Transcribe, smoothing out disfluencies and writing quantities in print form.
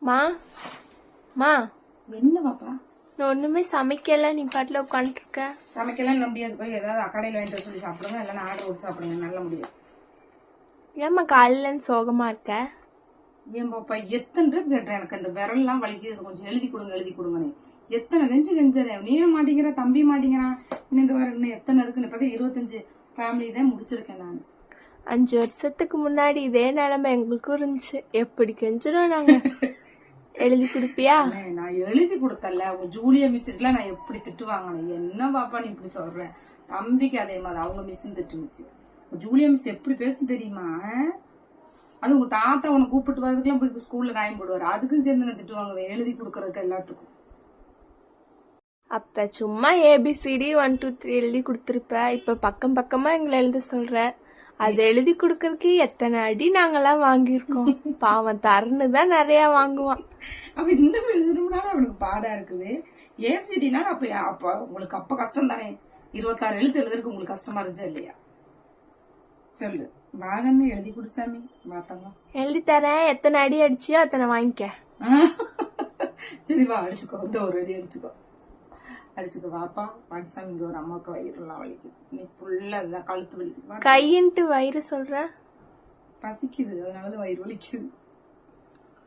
மா மா என்ன பாப்பா? நான் ஒண்ணுமே சமைக்கல, நீ பாட்டுல உட்காந்துருக்க. சமைக்கலாம் முடியாது, போய் ஏதாவது கடையில் வாங்கிட்டு சொல்லி சாப்பிடுங்க, இல்லைன்னா ஆர்டர் போட்டு சாப்பிடுங்க, நல்ல முடியாது. ஏம்மா காலையில சோகமா இருக்க? ஏன் பாப்பா எத்தனை ட்ரிப் கேட்டேன், எனக்கு அந்த விரல்லாம் வலிக்குது, கொஞ்சம் எழுதி கொடுங்கன்னு எத்தனை கெஞ்சுறேன், நீயும் மாட்டேங்கிற, தம்பி மாட்டேங்கிறான். இன்னும் இந்த வாரம் இன்னும் எத்தனை இருக்குன்னு பார்த்தா 25 ஃபேமிலி தான் முடிச்சிருக்கேன் நான். 5 வருஷத்துக்கு முன்னாடி இதே நிலைமை எங்களுக்கும் இருந்துச்சு. எப்படி கெஞ்சிரும் நாங்க. எழுதி கொடுப்பியா? நான் எழுதி கொடுத்தல, ஜூலியா மிஸ்லாம் நான் எப்படி திட்டு வாங்கினேன். என்ன பாப்பா நீ இப்படி சொல்ற? தம்பிக்கு அதே மாதிரி அவங்க மிஸ் திட்டுச்சு. ஜூலியா மிஸ் எப்படி பேசுன்னு தெரியுமா? அது உங்க தாத்தா உன்னை கூப்பிட்டு வரதுக்குலாம் போய் ஸ்கூல்ல காயம் போடுவாரு, அதுக்கும் சேர்ந்து நான் திட்டுவாங்க எழுதி கொடுக்கறதுக்கு எல்லாத்துக்கும். அப்ப சும்மா ABCD 1 2 3 எழுதி கொடுத்துருப்ப. இப்ப பக்கம் பக்கமா எங்களை எழுத சொல்ற. அது எழுதி கொடுக்கறதுக்கு எத்தனை அடி நாங்கெல்லாம் வாங்கியிருக்கோம். பாவம் தரன்னு தான் நிறைய வாங்குவான். அப்ப இன்னும் எழுதணும்னாலும் அவனுக்கு பாடா இருக்குது. ABCDனால அப்ப உங்களுக்கு அப்ப கஷ்டம் தானே. 26 எழுத்து எழுதுறதுக்கு உங்களுக்கு கஷ்டமா இருந்துச்சா இல்லையா? சொல்லு, வாங்கன்னு எழுதி கொடுசாமி வாத்தங்க. எழுதி தரேன், எத்தனை அடி அடிச்சியோ அத்தனை வாங்கிக்க. சரி வா, அடிச்சுக்கோ, இந்த ஒரு அடி அடிச்சுக்கோ. வாப்பா வாட்சாமி. இங்க ஒரு அம்மாவுக்கு வயிறுலாம் வலிக்குது, நீ ஃபுல்லா கழுத்து வலிக்குது. கையின்ட்டு வயிறு சொல்ற? பசிக்குது, அதனால வயிறு வலிக்குது.